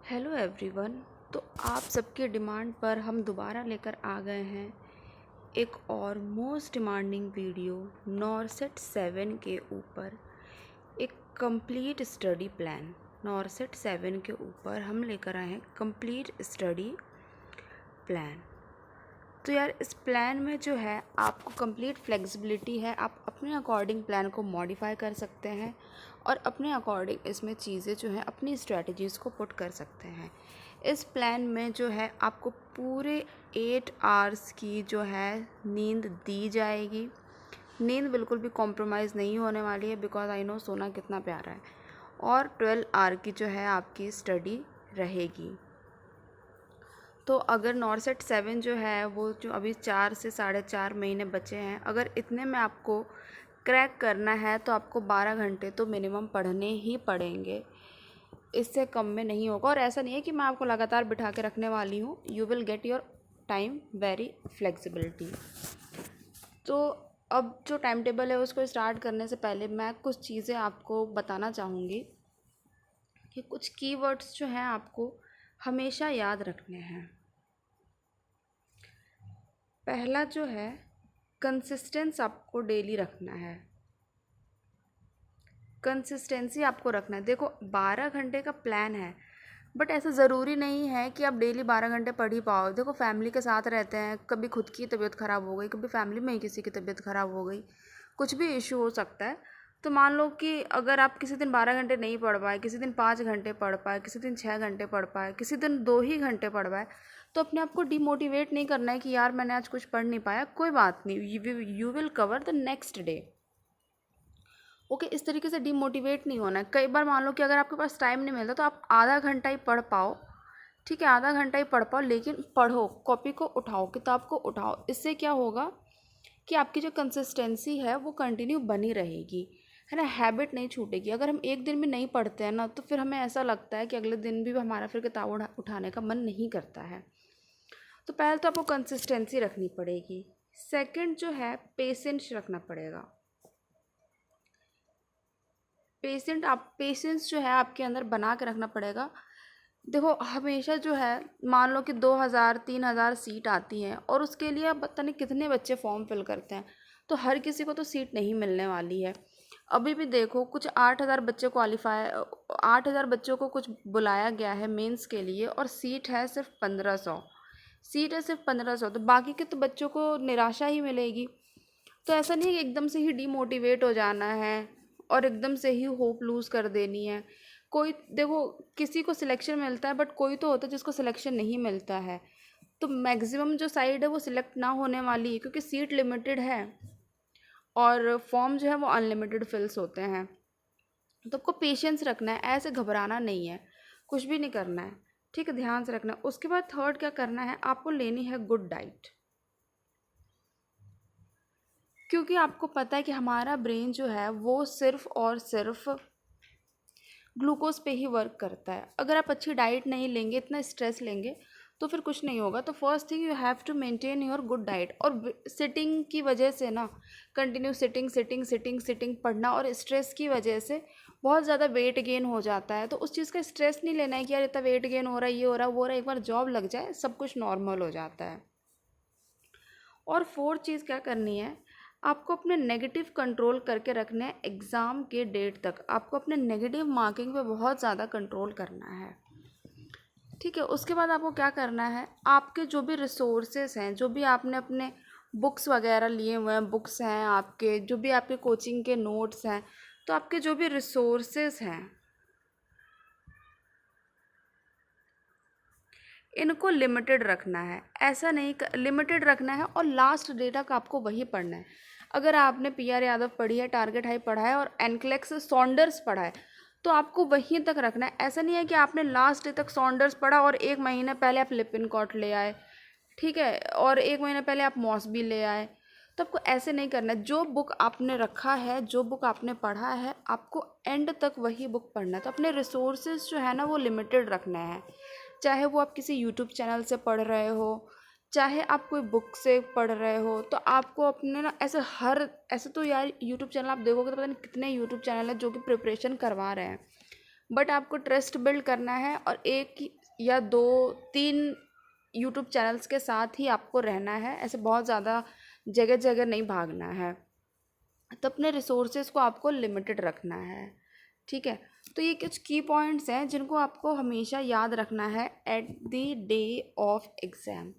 Hello everyone. तो आप सबकी डिमांड पर हम दोबारा लेकर आ गए हैं एक और मोस्ट डिमांडिंग वीडियो नॉरसेट 7 के ऊपर। एक कंप्लीट स्टडी प्लान नॉरसेट 7 के ऊपर हम लेकर आए हैं कंप्लीट स्टडी प्लान। तो यार इस प्लान में जो है आपको कंप्लीट फ्लेक्सिबिलिटी है, आप अपने अकॉर्डिंग प्लान को मॉडिफाई कर सकते हैं और अपने अकॉर्डिंग इसमें चीज़ें जो हैं अपनी स्ट्रेटजीज़ को पुट कर सकते हैं। इस प्लान में जो है आपको पूरे 8 आवर्स की जो है नींद दी जाएगी। नींद बिल्कुल भी कॉम्प्रोमाइज़ नहीं होने वाली है, बिकॉज आई नो सोना कितना प्यारा है। और 12 आवर की जो है आपकी स्टडी रहेगी। तो अगर नॉरसेट 7 जो है वो जो अभी 4 से 4.5 महीने बचे हैं, अगर इतने में आपको क्रैक करना है तो आपको 12 घंटे तो मिनिमम पढ़ने ही पड़ेंगे, इससे कम में नहीं होगा। और ऐसा नहीं है कि मैं आपको लगातार बिठा के रखने वाली हूँ, you will get your time very flexibility. तो अब जो टाइम टेबल है उसको स्टार्ट करने से पहले मैं कुछ चीज़ें आपको बताना चाहूँगी कि कुछ कीवर्ड्स जो हैं आपको हमेशा याद रखने हैं। पहला जो है कंसिस्टेंस आपको डेली रखना है, कंसिस्टेंसी आपको रखना है। देखो 12 घंटे का प्लान है, बट ऐसा ज़रूरी नहीं है कि आप डेली 12 घंटे पढ़ ही पाओ। देखो फैमिली के साथ रहते हैं, कभी खुद की तबीयत ख़राब हो गई, कभी फैमिली में ही किसी की तबीयत ख़राब हो गई, कुछ भी इशू हो सकता है। तो मान लो कि अगर आप किसी दिन 12 घंटे नहीं पढ़ पाए, किसी दिन 5 घंटे पढ़ पाए, किसी दिन 6 घंटे पढ़ पाए, किसी दिन 2 ही घंटे पढ़ पाए, तो अपने आप को डिमोटिवेट नहीं करना है कि यार मैंने आज कुछ पढ़ नहीं पाया, कोई बात नहीं, you will cover the next day. Okay, इस तरीके से डिमोटिवेट नहीं होना है। कई बार मान लो कि अगर आपके पास टाइम नहीं मिलता तो आप आधा घंटा ही पढ़ पाओ, ठीक है, आधा घंटा ही पढ़ पाओ, लेकिन पढ़ो, कॉपी को उठाओ, किताब को उठाओ। इससे क्या होगा कि आपकी जो कंसिस्टेंसी है वो कंटिन्यू बनी रहेगी, है ना, हैबिट नहीं छूटेगी। अगर हम एक दिन भी नहीं पढ़ते हैं ना, तो फिर हमें ऐसा लगता है कि अगले दिन भी हमारा फिर किताब उठाने का मन नहीं करता है। तो पहले तो आपको कंसिस्टेंसी रखनी पड़ेगी। सेकंड जो है पेशेंस रखना पड़ेगा। पेशेंस जो है आपके अंदर बना के रखना पड़ेगा। देखो हमेशा जो है मान लो कि 2000 3000 सीट आती हैं और उसके लिए अब पता नहीं कितने बच्चे फॉर्म फिल करते हैं, तो हर किसी को तो सीट नहीं मिलने वाली है। अभी भी देखो कुछ 8000 बच्चे 8000 बच्चों को कुछ बुलाया गया है मेंस के लिए, और सीट है सिर्फ 1500। सीट है सिर्फ 1500, तो बाकी के तो बच्चों को निराशा ही मिलेगी। तो ऐसा नहीं है कि एकदम से ही डीमोटिवेट हो जाना है और एकदम से ही होप लूज़ कर देनी है। कोई देखो किसी को सिलेक्शन मिलता है, बट कोई तो होता है जिसको सिलेक्शन नहीं मिलता है। तो मैक्सिमम जो साइड है वो सिलेक्ट ना होने वाली है, क्योंकि सीट लिमिटेड है और फॉर्म जो है वो अनलिमिटेड फिल्स होते हैं। तो आपको पेशेंस रखना है, ऐसे घबराना नहीं है, कुछ भी नहीं करना है, ठीक है, ध्यान से रखना है। उसके बाद थर्ड क्या करना है, आपको लेनी है गुड डाइट। क्योंकि आपको पता है कि हमारा ब्रेन जो है वो सिर्फ और सिर्फ ग्लूकोज पे ही वर्क करता है। अगर आप अच्छी डाइट नहीं लेंगे, इतना स्ट्रेस लेंगे, तो फिर कुछ नहीं होगा। तो first thing you have to maintain your good diet. और सिटिंग की वजह से ना, continue sitting sitting sitting sitting पढ़ना, और स्ट्रेस की वजह से बहुत ज़्यादा वेट गेन हो जाता है। तो उस चीज़ का स्ट्रेस नहीं लेना है कि यार इतना वेट गेन हो रहा है, ये हो रहा है, वो हो रहा है। एक बार जॉब लग जाए सब कुछ नॉर्मल हो जाता है। और फोर्थ चीज़ क्या करनी है, आपको अपने नेगेटिव कंट्रोल करके रखना है। एग्ज़ाम के डेट तक आपको अपने नेगेटिव मार्किंग पे बहुत ज़्यादा कंट्रोल करना है, ठीक है। उसके बाद आपको क्या करना है, आपके जो भी रिसोर्सेज हैं, जो भी आपने अपने बुक्स वगैरह लिए हुए हैं, बुक्स हैं आपके, जो भी आपके कोचिंग के नोट्स हैं, तो आपके जो भी रिसोर्सेज हैं इनको लिमिटेड रखना है। ऐसा नहीं लिमिटेड रखना है, और लास्ट डे तक आपको वही पढ़ना है। अगर आपने PR यादव पढ़ी है, टारगेट हाई पढ़ा है और एनक्लेक्स सॉन्डर्स पढ़ा है, तो आपको वहीं तक रखना है। ऐसा नहीं है कि आपने लास्ट डे तक सॉन्डर्स पढ़ा और 1 महीने पहले आप लिपिनकॉट ले आए, ठीक है, और 1 महीने पहले आप मॉसबी ले आए। तो आपको ऐसे नहीं करना है। जो बुक आपने रखा है, जो बुक आपने पढ़ा है, आपको एंड तक वही बुक पढ़ना है। तो अपने रिसोर्सेज जो है ना वो लिमिटेड रखना है। चाहे वो आप किसी यूट्यूब चैनल से पढ़ रहे हो, चाहे आप कोई बुक से पढ़ रहे हो, तो आपको अपने ना ऐसे तो यार यूट्यूब चैनल आप देखोगे तो पता नहीं कितने यूट्यूब चैनल हैं जो कि प्रिपरेशन करवा रहे हैं, बट आपको ट्रस्ट बिल्ड करना है और 1 या 2 3 यूट्यूब चैनल्स के साथ ही आपको रहना है, ऐसे बहुत ज़्यादा जगह जगह नहीं भागना है। तो अपने रिसोर्सेज को आपको लिमिटेड रखना है, ठीक है। तो ये कुछ की पॉइंट्स हैं जिनको आपको हमेशा याद रखना है at the day of exam.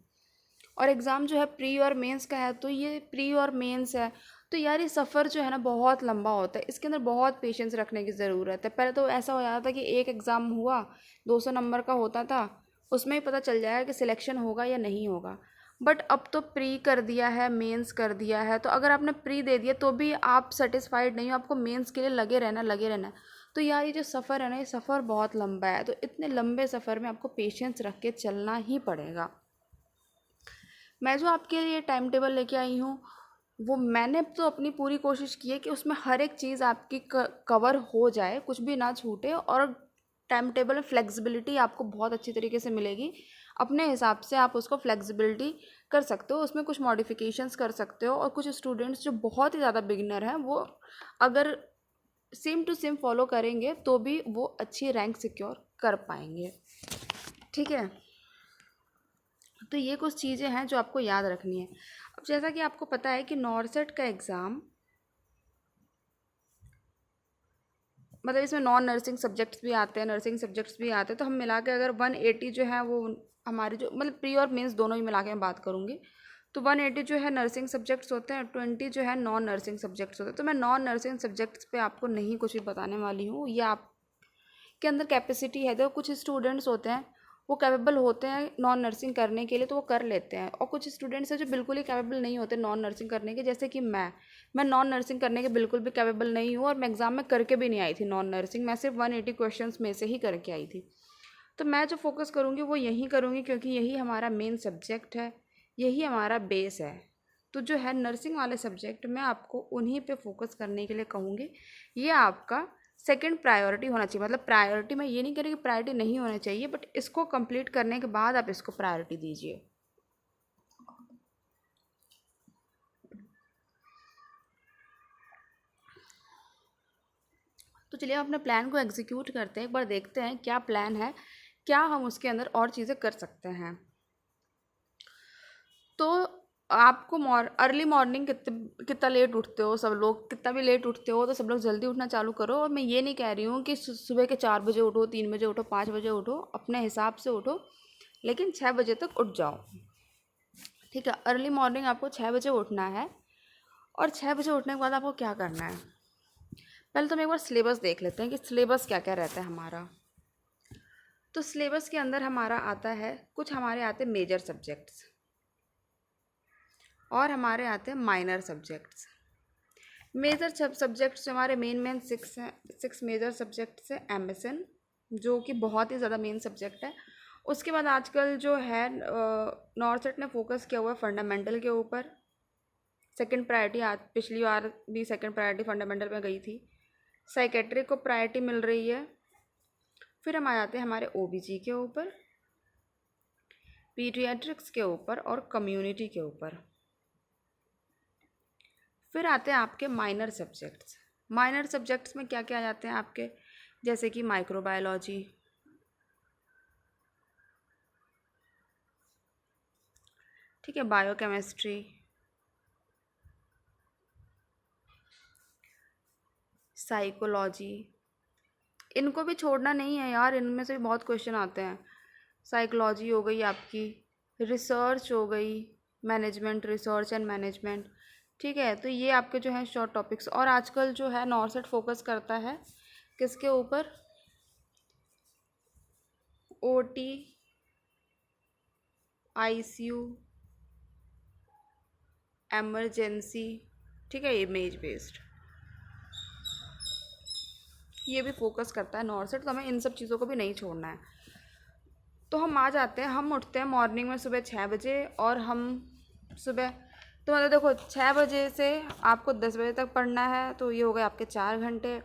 और एग्ज़ाम जो है प्री और मेंस का है, तो ये प्री और मेंस है, तो यार ये सफ़र जो है ना बहुत लंबा होता है, इसके अंदर बहुत पेशेंस रखने की ज़रूरत है। पहले तो ऐसा हो जाता था कि एक एग्ज़ाम हुआ 200 नंबर का होता था, उसमें ही पता चल जाएगा कि सिलेक्शन होगा या नहीं होगा। बट अब तो प्री कर दिया है, मेंस कर दिया है, तो अगर आपने प्री दे दिया तो भी आप सेटिस्फाइड नहीं हो, आपको मेंस के लिए लगे रहना। तो यार ये जो सफ़र है ना, ये सफ़र बहुत लंबा है, तो इतने लंबे सफ़र में आपको पेशेंस रख के चलना ही पड़ेगा। मैं जो आपके लिए टाइम टेबल लेके आई हूँ, वो मैंने तो अपनी पूरी कोशिश की है कि उसमें हर एक चीज़ आपकी कवर हो जाए, कुछ भी ना छूटे, और टाइम टेबल में फ्लेक्सिबिलिटी आपको बहुत अच्छी तरीके से मिलेगी। अपने हिसाब से आप उसको फ्लेक्सिबिलिटी कर सकते हो, उसमें कुछ मॉडिफिकेशंस कर सकते हो। और कुछ स्टूडेंट्स जो बहुत ही ज़्यादा बिगिनर हैं, वो अगर सेम टू सेम फॉलो करेंगे तो भी वो अच्छी रैंक सिक्योर कर पाएंगे, ठीक है। तो ये कुछ चीज़ें हैं जो आपको याद रखनी है। अब जैसा कि आपको पता है कि नॉर्सेट का एग्ज़ाम मतलब इसमें नॉन नर्सिंग सब्जेक्ट्स भी आते हैं, नर्सिंग सब्जेक्ट्स भी आते हैं, तो हम मिला के अगर 180 जो है वो हमारे जो मतलब प्री और मेंस दोनों ही मिला के मैं बात करूँगी, तो 180 जो है नर्सिंग सब्जेक्ट्स होते हैं, 20 जो है नॉन नर्सिंग सब्जेक्ट्स होते हैं। तो मैं नॉन नर्सिंग सब्जेक्ट्स पे आपको नहीं कुछ भी बताने वाली हूँ, ये आपके अंदर कैपेसिटी है। तो कुछ स्टूडेंट्स होते हैं वो कैपेबल होते हैं नॉन नर्सिंग करने के लिए, तो वो कर लेते हैं, और कुछ स्टूडेंट्स हैं जो बिल्कुल ही कैपेबल नहीं होते नॉन नर्सिंग करने के, जैसे कि मैं नॉन नर्सिंग करने के बिल्कुल भी कैपेबल नहीं हूँ, और मैं एग्ज़ाम में करके भी नहीं आई थी नॉन नर्सिंग, मैं सिर्फ 180 क्वेश्चंस में से ही करके आई थी। तो मैं जो फोकस करूँगी वो यही करूँगी, क्योंकि यही हमारा मेन सब्जेक्ट है, यही हमारा बेस है। तो जो है नर्सिंग वाले सब्जेक्ट मैं आपको उन्हीं पे फोकस करने के लिए कहूँगी। ये आपका सेकंड प्रायोरिटी होना चाहिए, मतलब प्रायोरिटी मैं ये नहीं कह रही कि प्रायोरिटी नहीं होना चाहिए, बट इसको कंप्लीट करने के बाद आप इसको प्रायोरिटी दीजिए। तो चलिए हम अपने प्लान को एग्जीक्यूट करते हैं, एक बार देखते हैं क्या प्लान है, क्या हम उसके अंदर और चीज़ें कर सकते हैं। तो आपको अर्ली मॉर्निंग कितना लेट उठते हो सब लोग, कितना भी लेट उठते हो तो सब लोग जल्दी उठना चालू करो। और मैं ये नहीं कह रही हूँ कि सुबह के 4 बजे उठो, 3 बजे उठो, 5 बजे उठो, अपने हिसाब से उठो, लेकिन 6 बजे तक उठ जाओ, ठीक है। अर्ली मॉर्निंग आपको 6 बजे उठना है, और 6 बजे उठने के बाद आपको क्या करना है, पहले तो हम एक बार सिलेबस देख लेते हैं कि सिलेबस क्या क्या रहता है हमारा। तो सिलेबस के अंदर हमारा आता है, कुछ हमारे आते हैं मेजर सब्जेक्ट्स, और हमारे आते हैं माइनर सब्जेक्ट्स। मेजर सब्जेक्ट्स हमारे मेन 6 मेजर सेक्शंस है। एमएसएन जो कि बहुत ही ज़्यादा मेन सब्जेक्ट है। उसके बाद आजकल जो है नॉर्सेट ने फोकस किया हुआ है फंडामेंटल के ऊपर। सेकंड प्रायोरिटी आज पिछली बार भी सेकंड प्रायोरिटी फंडामेंटल में गई थी। साइकेट्री को प्रायोरिटी मिल रही है। फिर हम आ जाते हैं हमारे ओबीजी के ऊपर, पीडियाट्रिक्स के ऊपर और कम्युनिटी के ऊपर। फिर आते हैं आपके माइनर सब्जेक्ट्स। माइनर सब्जेक्ट्स में क्या क्या आ जाते हैं आपके, जैसे कि माइक्रोबायोलॉजी, ठीक है, बायोकेमिस्ट्री, साइकोलॉजी। इनको भी छोड़ना नहीं है यार, इनमें से भी बहुत क्वेश्चन आते हैं। साइकोलॉजी हो गई आपकी, रिसर्च हो गई, मैनेजमेंट, रिसर्च एंड मैनेजमेंट, ठीक है। तो ये आपके जो हैं शॉर्ट टॉपिक्स। और आजकल जो है नॉर्सेट फोकस करता है किसके ऊपर, ओटी, आईसीयू, एमरजेंसी, ठीक है, इमेज बेस्ड, ये भी फोकस करता है नॉर्सेट। तो हमें इन सब चीज़ों को भी नहीं छोड़ना है। तो हम आ जाते हैं, हम उठते हैं मॉर्निंग में सुबह 6 बजे, और हम सुबह तो मतलब देखो 6 बजे से आपको 10 बजे तक पढ़ना है, तो ये हो गए आपके 4 घंटे।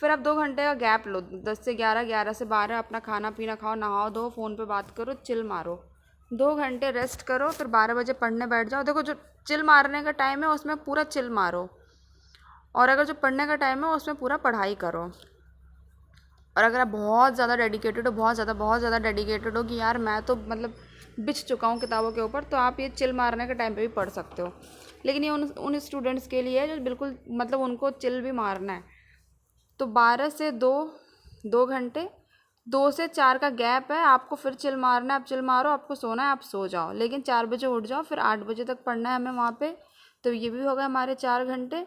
फिर आप 2 घंटे का गैप लो, 10 से 11, 11 से 12 अपना खाना पीना खाओ, नहाओ धो, फ़ोन पे बात करो, चिल मारो, 2 घंटे रेस्ट करो, फिर 12 बजे पढ़ने बैठ जाओ। देखो जो चिल मारने का टाइम है उसमें पूरा चिल मारो, और अगर जो पढ़ने का टाइम है उसमें पूरा पढ़ाई करो। और अगर आप बहुत ज़्यादा डेडिकेटेड हो, बहुत ज़्यादा डेडिकेटेड हो कि यार मैं तो मतलब बिछ चुका हूँ किताबों के ऊपर, तो आप ये चिल मारने के टाइम पे भी पढ़ सकते हो। लेकिन ये उन स्टूडेंट्स के लिए है जो बिल्कुल मतलब उनको चिल भी मारना है। तो 12 से 2 घंटे, 2 से 4 का गैप है, आपको फिर चिल मारना है। आप चिल मारो, आपको सोना है आप सो जाओ, लेकिन 4 बजे उठ जाओ, फिर 8 बजे तक पढ़ना है हमें वहाँ पे। तो ये भी हो गए हमारे 4 घंटे।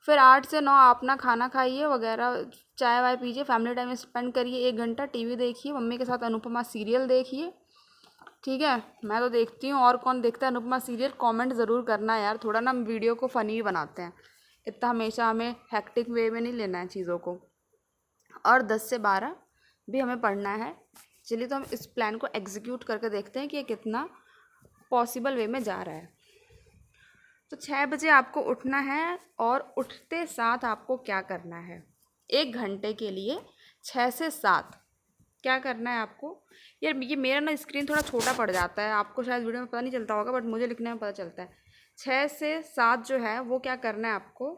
फिर 8 से 9 आप अपना खाना खाइए वगैरह, चाय वाय पीजिए, फैमिली टाइम स्पेंड करिए, 1 घंटा टीवी देखिए, मम्मी के साथ अनुपमा सीरियल देखिए। ठीक है, मैं तो देखती हूँ, और कौन देखता है अनुपमा सीरियल? कमेंट ज़रूर करना यार, थोड़ा ना हम वीडियो को फ़नी भी बनाते हैं, इतना हमेशा हमें हेक्टिक वे में नहीं लेना है चीज़ों को। और 10 से 12 भी हमें पढ़ना है। चलिए तो हम इस प्लान को एग्जीक्यूट करके देखते हैं कि ये कितना पॉसिबल वे में जा रहा है। तो 6 बजे आपको उठना है, और उठते साथ आपको क्या करना है? 1 घंटे के लिए 6 से 7 क्या करना है आपको? यार ये मेरा ना स्क्रीन थोड़ा छोटा पड़ जाता है, आपको शायद वीडियो में पता नहीं चलता होगा, बट मुझे लिखने में पता चलता है। 6 से 7 जो है वो क्या करना है आपको?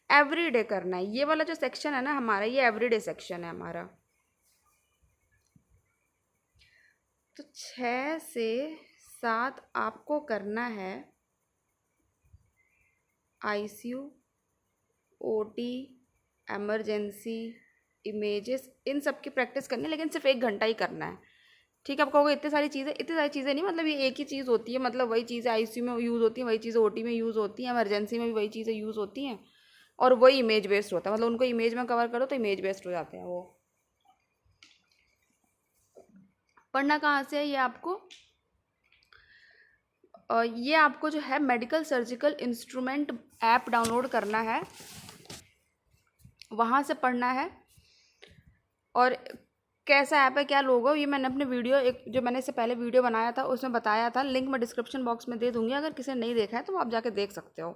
एवरीडे करना है। ये वाला जो सेक्शन है ना हमारा, ये एवरीडे सेक्शन है हमारा। तो 6 से 7 आपको करना है ICU, OT, एमरजेंसी, इमेजेस, इन सब की प्रैक्टिस करनी है, लेकिन सिर्फ 1 घंटा ही करना है। ठीक है, आप कहोगे इतनी सारी चीज़ें नहीं, मतलब ये एक ही चीज़ होती है, मतलब वही चीज़ें ICU में यूज़ होती हैं, वही चीज़ें OT में यूज़ होती हैं, एमरजेंसी में भी वही चीज़ें यूज़ होती हैं, और वही इमेज बेस्ड होता है, मतलब उनको इमेज में कवर करो तो इमेज बेस्ड हो जाते हैं वो। पढ़ना कहाँ से है ये आपको? ये आपको जो है medical surgical instrument app download करना है, वहाँ से पढ़ना है। और कैसा ऐप है, क्या लोगो, ये मैंने अपने वीडियो, एक जो मैंने इससे पहले वीडियो बनाया था उसमें बताया था, लिंक मैं डिस्क्रिप्शन बॉक्स में दे दूँगी, अगर किसी ने नहीं देखा है तो आप जाके देख सकते हो।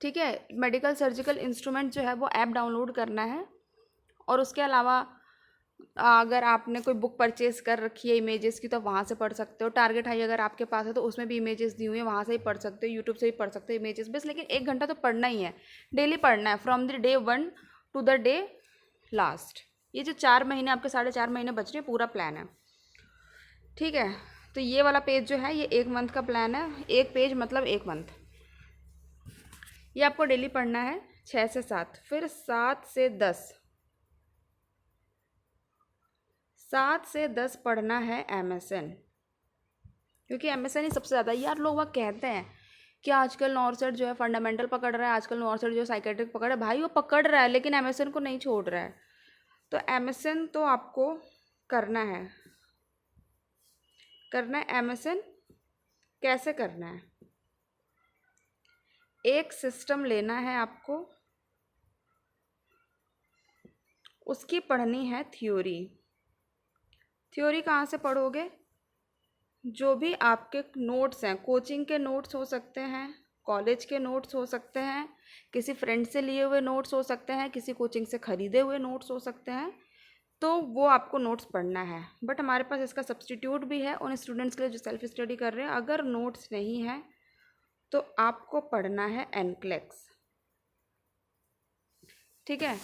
ठीक है, मेडिकल सर्जिकल इंस्ट्रूमेंट जो है वो ऐप डाउनलोड करना है। और उसके अलावा अगर आपने कोई बुक परचेज़ कर रखी है इमेजेस की तो वहाँ से पढ़ सकते हो। टारगेट हाई अगर आपके पास है तो उसमें भी इमेजेस दी हुई है, वहाँ से ही पढ़ सकते हो, यूट्यूब से भी पढ़ सकते हो इमेजेस बस। लेकिन 1 घंटा तो पढ़ना ही है, डेली पढ़ना है, from the day 1 to the day last. ये जो 4 महीने आपके 4.5 महीने बच रहे हैं, पूरा प्लान है। ठीक है, तो ये वाला पेज जो है ये 1 मंथ का प्लान है, 1 पेज मतलब 1 मंथ। ये आपको डेली पढ़ना है 6 से 7। फिर 7 से 10 पढ़ना है MSN, क्योंकि MSN ही सबसे ज़्यादा। यार लोग वह कहते हैं कि आजकल नॉर्सेट जो है फंडामेंटल पकड़ रहा है, आजकल नॉर्सेट जो है साइकेट्रिक पकड़ रहा है। भाई वो पकड़ रहा है, लेकिन MSN को नहीं छोड़ रहा है। तो MSN तो आपको करना है। MSN कैसे करना है? एक सिस्टम लेना है आपको, उसकी पढ़नी है थ्योरी। थ्योरी कहाँ से पढ़ोगे? जो भी आपके नोट्स हैं, कोचिंग के नोट्स हो सकते हैं, कॉलेज के नोट्स हो सकते हैं, किसी फ्रेंड से लिए हुए नोट्स हो सकते हैं, किसी कोचिंग से ख़रीदे हुए नोट्स हो सकते हैं, तो वो आपको नोट्स पढ़ना है। बट हमारे पास इसका सब्स्टिट्यूट भी है उन स्टूडेंट्स के लिए जो सेल्फ स्टडी कर रहे हैं। अगर नोट्स नहीं है तो आपको पढ़ना है एनक्लेक्स। ठीक है,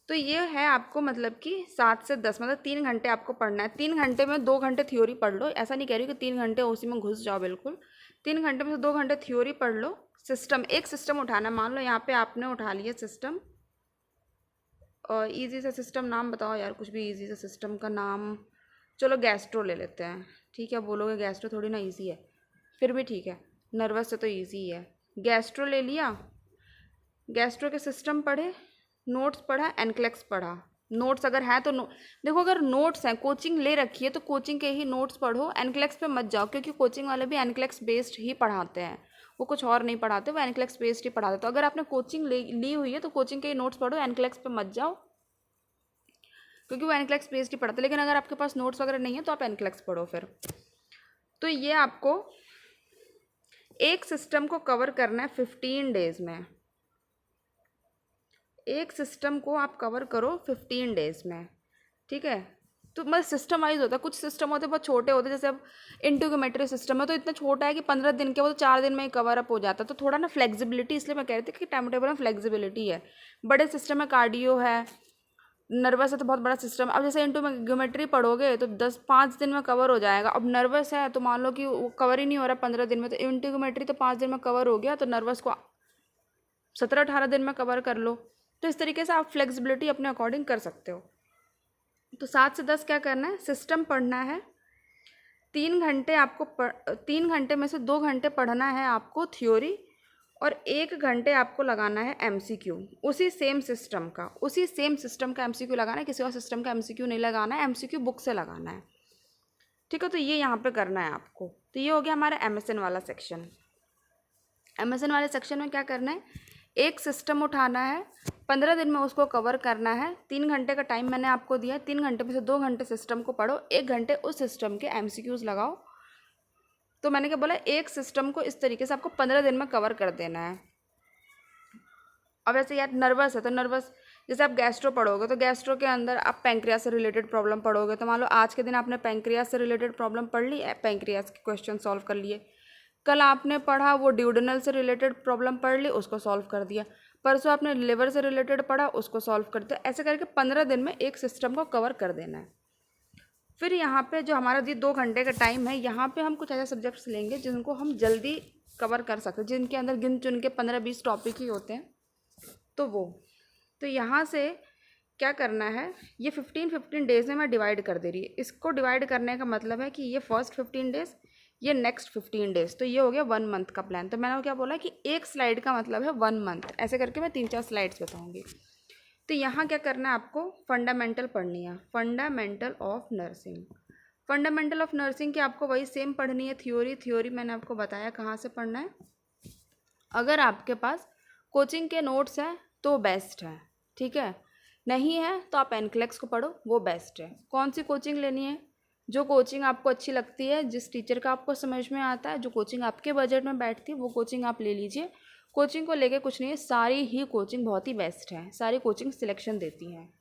तो ये है आपको मतलब कि 7 से 10 मतलब 3 घंटे आपको पढ़ना है। 3 घंटे में 2 घंटे थ्योरी पढ़ लो, ऐसा नहीं कह रही कि 3 घंटे उसी में घुस जाओ बिल्कुल। 3 घंटे में से 2 घंटे थ्योरी पढ़ लो। एक सिस्टम उठाना, मान लो यहाँ पे आपने उठा लिया सिस्टम, और ईजी सा सिस्टम नाम बताओ यार, कुछ भी ईजी सा सिस्टम का नाम। चलो गैस्ट्रो ले लेते हैं। ठीक है, बोलोगे गैस्ट्रो थोड़ी ना ईजी है, फिर भी ठीक है, नर्वस से तो ईजी है। गैस्ट्रो ले लिया, गैस्ट्रो के सिस्टम पढ़े, नोट्स पढ़ा, एनक्लेक्स पढ़ा। नोट्स अगर है तो देखो, अगर नोट्स हैं, कोचिंग ले रखी है तो कोचिंग के ही नोट्स पढ़ो, एनक्लेक्स पे मत जाओ, क्योंकि कोचिंग वाले भी एनक्लेक्स बेस्ड ही पढ़ाते हैं, वो कुछ और नहीं पढ़ाते, वो एनक्लेक्स बेस्ड ही पढ़ाते। तो अगर आपने कोचिंग ली हुई है तो कोचिंग के ही नोट्स पढ़ो, एनक्लेक्स पे मत जाओ, क्योंकि वो एनक्लेक्स बेस्ड ही पढ़ाते। लेकिन अगर आपके पास नोट्स वगैरह नहीं है तो आप एनक्लेक्स पढ़ो फिर। तो ये आपको एक सिस्टम को कवर करना है 15 डेज़ में। एक सिस्टम को आप कवर करो 15 डेज़ में। ठीक है, तो मतलब सिस्टम वाइज होता है। कुछ सिस्टम होते हैं बहुत छोटे होते हैं, जैसे अब इंटीग्रोमेट्री सिस्टम है तो इतना छोटा है कि 15 दिन के वो तो 4 दिन में ही कवर अप हो जाता है। तो थोड़ा ना फ्लेक्सिबिलिटी, इसलिए मैं कह रही थी कि टाइम टेबल में फ्लेक्सिबिलिटी है। बड़े सिस्टम में कार्डियो है, नर्वस है तो बहुत बड़ा सिस्टम। अब जैसे इंटू में ज्योमेट्री पढ़ोगे तो 10-5 दिन में कवर हो जाएगा। अब नर्वस है तो मान लो कि वो कवर ही नहीं हो रहा 15 दिन में, तो इंटू ज्योमेट्री तो 5 दिन में कवर हो गया, तो नर्वस को 17-18 दिन में कवर कर लो। तो इस तरीके से आप फ्लेक्सिबिलिटी अपने अकॉर्डिंग कर सकते हो। तो 7 से 10 क्या करना है, सिस्टम पढ़ना है। 3 घंटे आपको 3 घंटे में से 2 घंटे पढ़ना है आपको थ्योरी, और 1 घंटे आपको लगाना है एमसीक्यू उसी सेम सिस्टम का एमसीक्यू लगाना है। किसी और सिस्टम का एमसीक्यू नहीं लगाना है, एमसीक्यू बुक से लगाना है। ठीक है, तो ये यहाँ पे करना है आपको। तो ये हो गया हमारा एमएसएन वाला सेक्शन। एमएसएन वाले सेक्शन में क्या करना है, एक सिस्टम उठाना है, 15 दिन में उसको कवर करना है। 3 घंटे का टाइम मैंने आपको दिया, 3 घंटे में से 2 घंटे सिस्टम को पढ़ो, 1 घंटे उस सिस्टम के एमसीक्यूज़ लगाओ। तो मैंने क्या बोला, एक सिस्टम को इस तरीके से आपको 15 दिन में कवर कर देना है। अब ऐसे यार नर्वस है तो नर्वस, जैसे आप गैस्ट्रो पढ़ोगे तो गैस्ट्रो के अंदर आप पैंक्रियास से रिलेटेड प्रॉब्लम पढ़ोगे, तो मान लो आज के दिन आपने पैंक्रियास से रिलेटेड प्रॉब्लम पढ़ ली, पैंक्रियास के क्वेश्चन सॉल्व कर लिए। कल आपने पढ़ा वो ड्यूडेनल से रिलेटेड प्रॉब्लम पढ़ ली, उसको सॉल्व कर दिया। परसों आपने लिवर से रिलेटेड पढ़ा, उसको सॉल्व कर दिया। ऐसे करके 15 दिन में एक सिस्टम को कवर कर देना है। फिर यहाँ पे जो हमारा 2 घंटे का टाइम है, यहाँ पे हम कुछ ऐसे सब्जेक्ट्स लेंगे जिनको हम जल्दी कवर कर सकते हैं, जिनके अंदर गिन चुन के 15-20 टॉपिक ही होते हैं। तो यहाँ से क्या करना है, ये 15 डेज़ में मैं डिवाइड कर दे रही है। इसको डिवाइड करने का मतलब है कि ये फर्स्ट 15 डेज़, ये नेक्स्ट 15 डेज़, तो ये हो गया 1 मंथ का प्लान। तो मैंने क्या बोला कि एक स्लाइड का मतलब है 1 मंथ। ऐसे करके मैं 3-4 स्लाइड्स बताऊँगी। तो यहाँ क्या करना है, आपको फंडामेंटल पढ़नी है, fundamental of nursing. Fundamental of nursing की आपको वही सेम पढ़नी है। थ्योरी मैंने आपको बताया कहाँ से पढ़ना है। अगर आपके पास कोचिंग के नोट्स हैं तो बेस्ट है, ठीक है। नहीं है तो आप एनक्लेक्स को पढ़ो, वो बेस्ट है। कौन सी कोचिंग लेनी है, जो कोचिंग आपको अच्छी लगती है, जिस टीचर का आपको समझ में आता है, जो कोचिंग आपके बजट में बैठती है, वो कोचिंग आप ले लीजिए। कोचिंग को लेके कुछ नहीं है, सारी ही कोचिंग बहुत ही बेस्ट है, सारी कोचिंग सिलेक्शन देती हैं।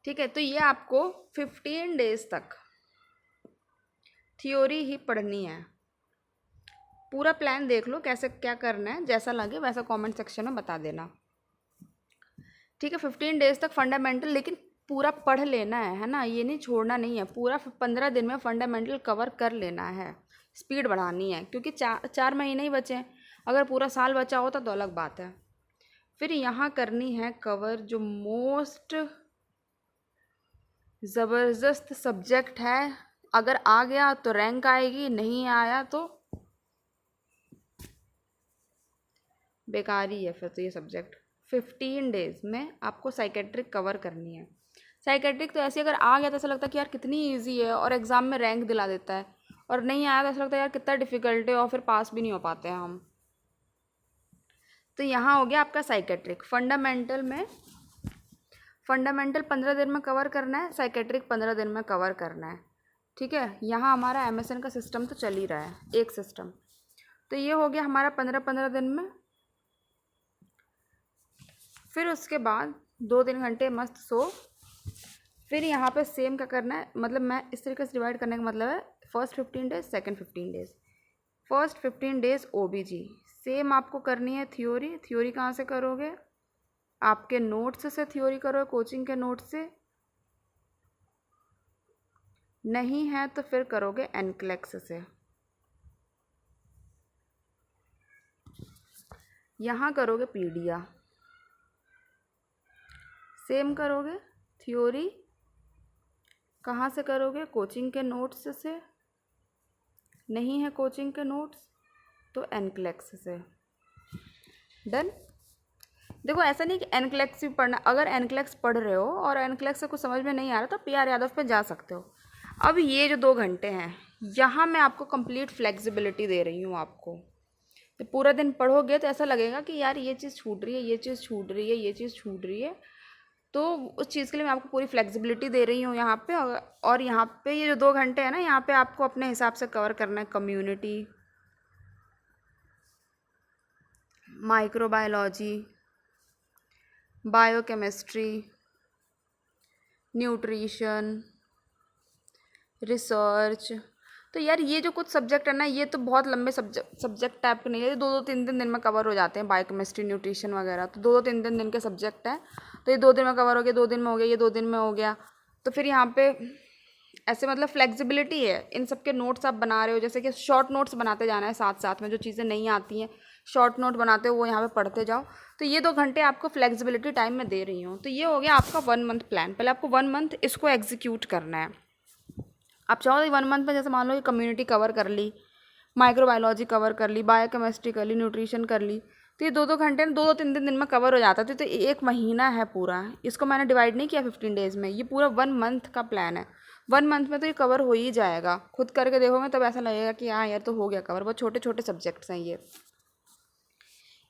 ठीक है, तो ये आपको 15 डेज तक थ्योरी ही पढ़नी है। पूरा प्लान देख लो कैसे क्या करना है, जैसा लगे वैसा कमेंट सेक्शन में बता देना। ठीक है, 15 डेज तक फंडामेंटल, लेकिन पूरा पढ़ लेना है ना, ये नहीं छोड़ना नहीं है। पूरा 15 दिन में फंडामेंटल कवर कर लेना है, स्पीड बढ़ानी है, क्योंकि 4 महीने ही बचे हैं। अगर पूरा साल बचा होता तो अलग बात है। फिर यहाँ करनी है कवर जो मोस्ट ज़बरदस्त सब्जेक्ट है। अगर आ गया तो रैंक आएगी, नहीं आया तो बेकारी है फिर तो ये सब्जेक्ट। 15 डेज़ में आपको साइकेट्रिक कवर करनी है। साइकेट्रिक तो ऐसे अगर आ गया तो ऐसा लगता है कि यार कितनी इजी है और एग्ज़ाम में रैंक दिला देता है, और नहीं आया तो ऐसा लगता है यार कितना डिफ़िकल्ट है और फिर पास भी नहीं हो पाते हैं हम। तो यहाँ हो गया आपका साइकेट्रिक। फंडामेंटल 15 दिन में कवर करना है, साइकेट्रिक 15 दिन में कवर करना है। ठीक है, यहाँ हमारा एमएसएन का सिस्टम तो चल ही रहा है, एक सिस्टम। तो ये हो गया हमारा 15-15 दिन में। फिर उसके बाद 2-3 घंटे मस्त सो। फिर यहाँ पे सेम क्या करना है, मतलब मैं इस तरीके से डिवाइड करने का मतलब है, first 15 days, second 15 days. First 15 days ओबीजी same आपको करनी है। थ्योरी कहाँ से करोगे, आपके नोट्स से थ्योरी करो, कोचिंग के नोट्स से। नहीं है तो फिर करोगे एनक्लेक्स से। यहाँ करोगे पीडिया, सेम करोगे। थ्योरी कहाँ से करोगे, कोचिंग के नोट्स से। नहीं है कोचिंग के नोट्स तो एनक्लेक्स से। डन। देखो ऐसा नहीं कि एनक्लेक्स भी पढ़ना, अगर एनक्लेक्स पढ़ रहे हो और एनक्लेक्स से कुछ समझ में नहीं आ रहा तो पीआर यादव पे जा सकते हो। अब ये जो 2 घंटे हैं, यहाँ मैं आपको कंप्लीट फ्लेक्सिबिलिटी दे रही हूँ आपको। तो पूरा दिन पढ़ोगे तो ऐसा लगेगा कि यार ये चीज़ छूट रही है, ये चीज़ छूट रही है, ये चीज़ छूट रही है। तो उस चीज़ के लिए मैं आपको पूरी फ्लेक्सिबिलिटी दे रही हूँ यहाँ पे। और यहाँ पे ये जो 2 घंटे हैं ना, यहाँ पे आपको अपने हिसाब से कवर करना है community, microbiology, biochemistry, nutrition, research. तो यार ये जो कुछ सब्जेक्ट है ना, ये तो बहुत लंबे सब्जेक्ट टाइप के नहीं है, ये 2-2 3 3 दिन में कवर हो जाते हैं। बायोकेमिस्ट्री, न्यूट्रिशन वगैरह तो 2-2 3 3 दिन के सब्जेक्ट हैं। तो ये 2 दिन में कवर हो गया, 2 दिन में हो गया, ये 2 दिन में हो गया। तो फिर यहाँ पे ऐसे मतलब फ्लेक्सिबिलिटी है। इन सब के नोट्स आप बना रहे हो, जैसे कि शॉर्ट नोट्स बनाते जाना है, साथ साथ में जो चीज़ें नहीं आती हैं शॉर्ट नोट बनाते हो वो यहाँ पे पढ़ते जाओ। तो ये 2 घंटे आपको फ्लेक्सिबिलिटी टाइम में दे रही हूँ। तो ये हो गया आपका 1 मंथ प्लान। पहले आपको 1 मंथ इसको एग्जीक्यूट करना है। आप चाहो तो 1 मंथ में जैसे मान लो कि कम्युनिटी कवर कर ली, माइक्रोबायोलॉजी कवर कर ली, बायोकेमिस्ट्री कर ली, न्यूट्रिशन कर ली। तो ये 2-2 घंटे 2-2 3 दिन में कवर हो जाता था। तो 1 महीना है पूरा। इसको मैंने डिवाइड नहीं किया 15 डेज़ में, ये पूरा 1 मंथ का प्लान है। 1 मंथ में तो ये कवर हो ही जाएगा। खुद करके देखोगे तब ऐसा लगेगा कि हाँ यार तो हो गया कवर। बहुत छोटे छोटे सब्जेक्ट्स हैं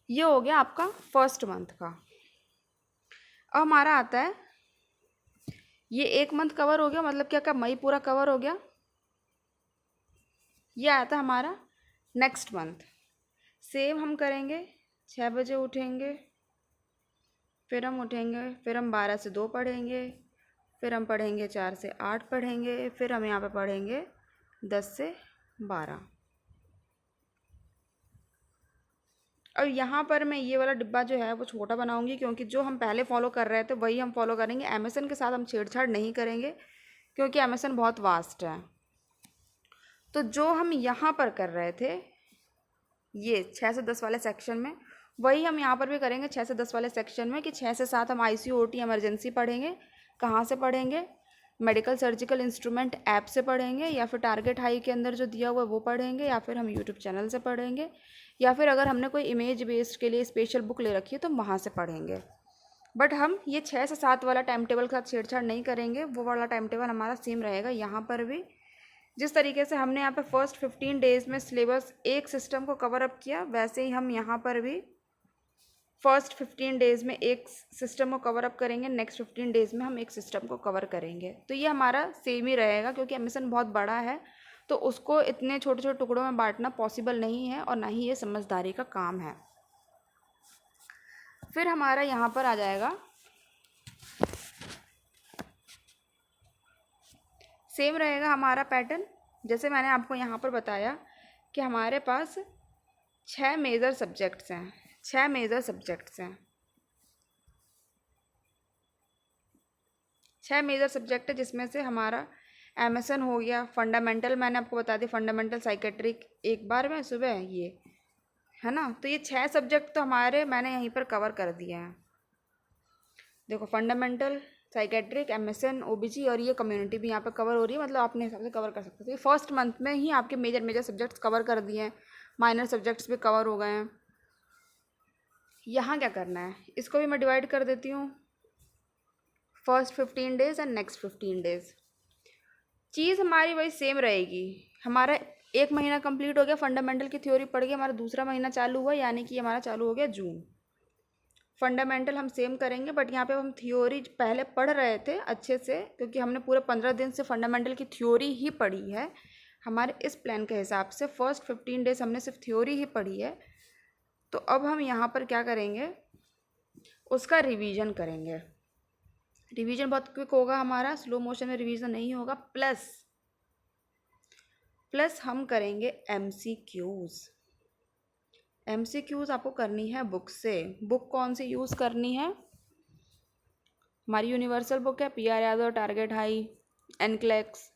ये हो गया आपका फर्स्ट मंथ का। अब हमारा आता है, ये 1 मंथ कवर हो गया, मतलब क्या मई पूरा कवर हो गया। ये आता है हमारा नेक्स्ट मंथ। सेम हम करेंगे, 6 बजे उठेंगे, फिर हम उठेंगे, फिर हम 12 से 2 पढ़ेंगे, फिर हम पढ़ेंगे 4 से 8 पढ़ेंगे, फिर हम यहाँ पे पढ़ेंगे 10 से 12। और यहाँ पर मैं ये वाला डिब्बा जो है वो छोटा बनाऊंगी, क्योंकि जो हम पहले फॉलो कर रहे थे वही हम फॉलो करेंगे। एमएसएन के साथ हम छेड़छाड़ नहीं करेंगे, क्योंकि एमएसएन बहुत वास्ट है। तो जो हम यहाँ पर कर रहे थे ये 6 से 10 वाले सेक्शन में, वही हम यहाँ पर भी करेंगे 6 से 10 वाले सेक्शन में। कि 6 से 7 हम आईसीयू ओटी इमरजेंसी पढ़ेंगे। कहाँ से पढ़ेंगे? मेडिकल सर्जिकल इंस्ट्रूमेंट ऐप से पढ़ेंगे, या फिर टारगेट हाई के अंदर जो दिया हुआ है वो पढ़ेंगे, या फिर हम यूट्यूब चैनल से पढ़ेंगे, या फिर अगर हमने कोई इमेज बेस्ड के लिए स्पेशल बुक ले रखी है तो वहाँ से पढ़ेंगे। बट हम ये 6 से 7 वाला टाइम टेबल के साथ छेड़छाड़ नहीं करेंगे। वो वाला टाइम टेबल हमारा सेम रहेगा। यहाँ पर भी जिस तरीके से हमने यहाँ पे फर्स्ट 15 डेज़ में सिलेबस एक सिस्टम को कवर अप किया, वैसे ही हम यहाँ पर भी फर्स्ट 15 डेज़ में एक सिस्टम को कवर अप करेंगे, नेक्स्ट 15 डेज़ में हम एक सिस्टम को कवर करेंगे। तो ये हमारा सेम ही रहेगा, क्योंकि एमएसएन बहुत बड़ा है तो उसको इतने छोटे छोटे टुकड़ों में बांटना पॉसिबल नहीं है, और ना ही ये समझदारी का काम है। फिर हमारा यहाँ पर आ जाएगा, सेम रहेगा हमारा पैटर्न। जैसे मैंने आपको यहाँ पर बताया कि हमारे पास 6 मेजर सब्जेक्ट्स हैं, 6 मेजर सब्जेक्ट्स हैं, 6 मेजर सब्जेक्ट है, जिसमें से हमारा एमएसएन हो गया। फंडामेंटल मैंने आपको बता दिया, फंडामेंटल साइकेट्रिक एक बार में सुबह, ये है ना। तो ये 6 सब्जेक्ट तो हमारे मैंने यहीं पर कवर कर दिए हैं। देखो, फंडामेंटल, साइकेट्रिक, एमएसएन, ओबीजी और ये कम्युनिटी भी यहाँ पर कवर हो रही है। मतलब अपने हिसाब से कवर कर सकते हो। फर्स्ट मंथ में ही आपके मेजर सब्जेक्ट्स कवर कर दिए हैं, माइनर सब्जेक्ट्स भी कवर हो गए हैं। यहाँ क्या करना है, इसको भी मैं डिवाइड कर देती हूँ, first 15 days and next 15 days. चीज़ हमारी वही सेम रहेगी। हमारा 1 महीना कंप्लीट हो गया, फंडामेंटल की थ्योरी पढ़ के हमारा दूसरा महीना चालू हुआ, यानी कि हमारा चालू हो गया जून। फंडामेंटल हम सेम करेंगे, बट यहाँ पे हम थ्योरी पहले पढ़ रहे थे अच्छे से, क्योंकि हमने पूरे 15 दिन से फंडामेंटल की थ्योरी ही पढ़ी है। हमारे इस प्लान के हिसाब से फर्स्ट 15 डेज़ हमने सिर्फ थ्योरी ही पढ़ी है। तो अब हम यहाँ पर क्या करेंगे, उसका रिवीजन करेंगे। रिवीजन बहुत क्विक होगा हमारा, स्लो मोशन में रिवीजन नहीं होगा। प्लस हम करेंगे एमसीक्यूज़ आपको करनी है बुक से। बुक कौन सी यूज़ करनी है? हमारी यूनिवर्सल बुक है, PR Yadav, target high, NCLEX,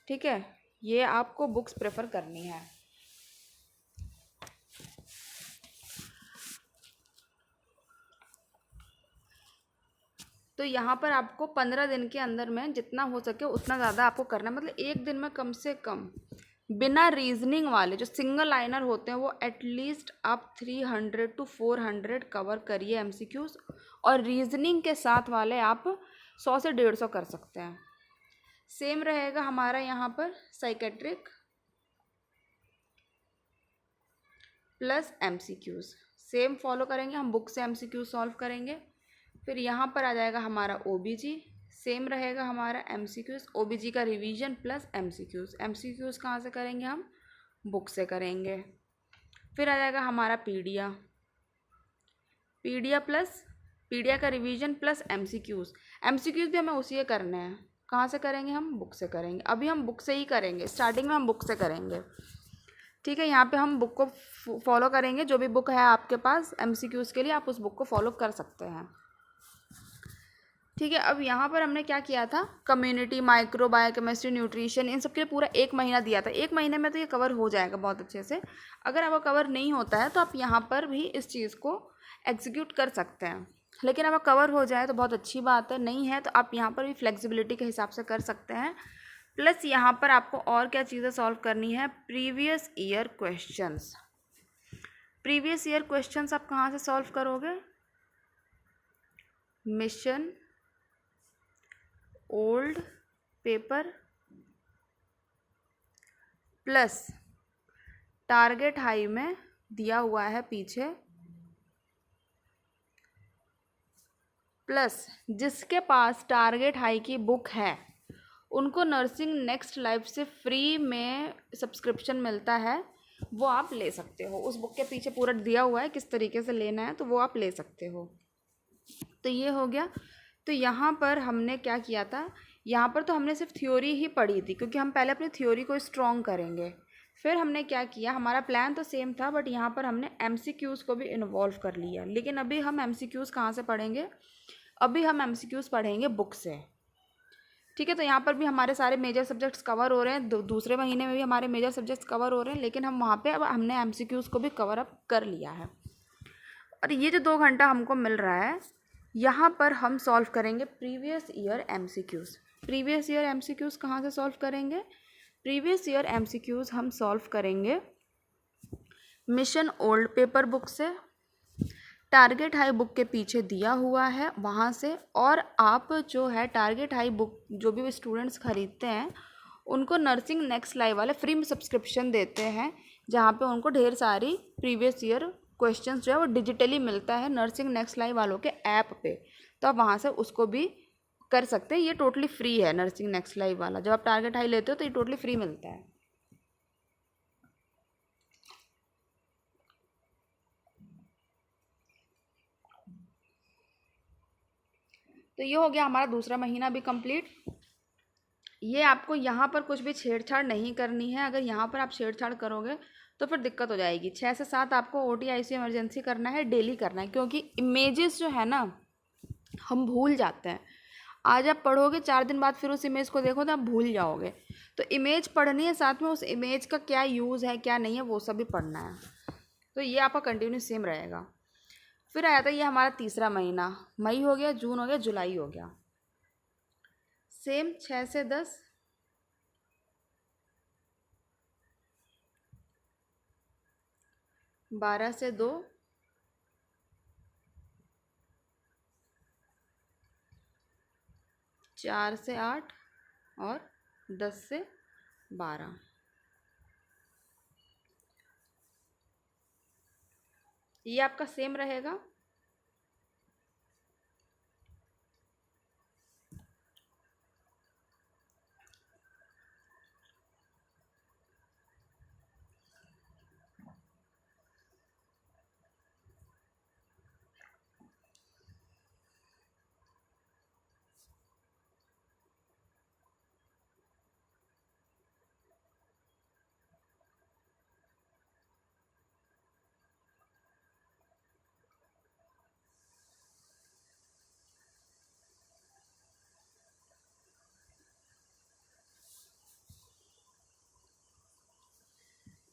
ठीक है। ये आपको बुक्स प्रेफर करनी है। तो यहाँ पर आपको 15 दिन के अंदर में जितना हो सके उतना ज़्यादा आपको करना है। मतलब एक दिन में कम से कम बिना रीजनिंग वाले जो सिंगल लाइनर होते हैं वो एटलीस्ट आप 300 to 400 कवर करिए एमसीक्यूज़, और रीजनिंग के साथ वाले आप 100 से 150 कर सकते हैं। सेम रहेगा हमारा यहाँ पर psychiatric plus MCQs, same follow करेंगे हम, बुक से एमसीक्यू सॉल्व करेंगे। फिर यहाँ पर आ जाएगा हमारा ओबीजी, सेम रहेगा हमारा एमसीक्यूज़, ओबीजी का रिवीजन प्लस एमसीक्यूज़। एमसीक्यूज़ कहाँ से करेंगे हम? बुक से करेंगे। फिर आ जाएगा हमारा पीडिया का रिवीजन प्लस एमसीक्यूज़। एमसीक्यूज़ भी हमें उसी के करने हैं, कहाँ से करेंगे? हम बुक से करेंगे। अभी हम बुक से ही करेंगे, स्टार्टिंग में हम बुक से करेंगे। ठीक है, यहाँ पे हम बुक को फॉलो करेंगे। जो भी बुक है आपके पास MCQs के लिए, आप उस बुक को फॉलो कर सकते हैं। ठीक है, अब यहाँ पर हमने क्या किया था, कम्युनिटी, माइक्रो, बायोकेमिस्ट्री, न्यूट्रिशन, इन सब के लिए पूरा 1 महीना दिया था। 1 महीने में तो ये कवर हो जाएगा बहुत अच्छे से। अगर आपका कवर नहीं होता है तो आप यहाँ पर भी इस चीज़ को एग्जीक्यूट कर सकते हैं, लेकिन अगर कवर हो जाए तो बहुत अच्छी बात है। नहीं है तो आप यहाँ पर भी फ्लेक्सिबिलिटी के हिसाब से कर सकते हैं। प्लस यहाँ पर आपको और क्या चीज़ें सॉल्व करनी है, previous year questions. Previous year questions आप कहाँ से सॉल्व करोगे? Mission old paper plus target high में दिया हुआ है पीछे, प्लस जिसके पास टारगेट हाई की बुक है उनको नर्सिंग नेक्स्ट लाइफ से फ्री में सब्सक्रिप्शन मिलता है, वो आप ले सकते हो। उस बुक के पीछे पूरा दिया हुआ है किस तरीके से लेना है, तो वो आप ले सकते हो। तो ये हो गया। तो यहाँ पर हमने क्या किया था, यहाँ पर तो हमने सिर्फ थ्योरी ही पढ़ी थी, क्योंकि हम पहले अपनी थ्योरी को स्ट्रॉन्ग करेंगे। फिर हमने क्या किया, हमारा प्लान तो सेम था, बट यहाँ पर हमने MCQs को भी इन्वॉल्व कर लिया। लेकिन अभी हम MCQs कहाँ से पढ़ेंगे? अभी हम MCQs पढ़ेंगे बुक से। ठीक है, तो यहाँ पर भी हमारे सारे मेजर सब्जेक्ट्स कवर हो रहे हैं। दूसरे महीने में भी हमारे मेजर सब्जेक्ट्स कवर हो रहे हैं, लेकिन हम वहाँ पे अब हमने MCQs को भी कवर अप कर लिया है। और ये जो 2 घंटा हमको मिल रहा है, यहाँ पर हम सॉल्व करेंगे previous year MCQs। Previous year MCQs कहाँ से सॉल्व करेंगे? प्रीवियस ईयर MCQs हम सॉल्व करेंगे मिशन ओल्ड पेपर बुक से, टारगेट हाई बुक के पीछे दिया हुआ है वहाँ से। और आप जो है टारगेट हाई बुक जो भी स्टूडेंट्स खरीदते हैं उनको नर्सिंग नेक्स्ट लाइव वाले फ्री में सब्सक्रिप्शन देते हैं, जहाँ पे उनको ढेर सारी प्रीवियस ईयर क्वेश्चंस जो है वो डिजिटली मिलता है नर्सिंग नेक्स्ट लाइव वालों के ऐप पे। तो आप वहाँ से उसको भी कर सकते हैं। ये टोटली फ्री है नर्सिंग नेक्स्ट लाइव वाला। जब आप टारगेट हाई लेते हो तो ये टोटली फ्री मिलता है। तो ये हो गया हमारा दूसरा महीना भी कंप्लीट। ये आपको यहाँ पर कुछ भी छेड़छाड़ नहीं करनी है। अगर यहाँ पर आप छेड़छाड़ करोगे तो फिर दिक्कत हो जाएगी। 6 से 7 आपको OT ICU इमरजेंसी करना है, डेली करना है, क्योंकि इमेजेस जो है ना हम भूल जाते हैं। आज आप पढ़ोगे, 4 दिन बाद फिर उस इमेज को देखो तो आप भूल जाओगे। तो इमेज पढ़नी है, साथ में उस इमेज का क्या यूज़ है क्या नहीं है वो सब भी पढ़ना है। तो ये आपका कंटिन्यू सेम रहेगा। फिर आया था ये हमारा तीसरा महीना, मई हो गया, जून हो गया, जुलाई हो गया। सेम 6 से 10, 12 से 2, 4 से 8 और 10 से 12। ये आपका सेम रहेगा।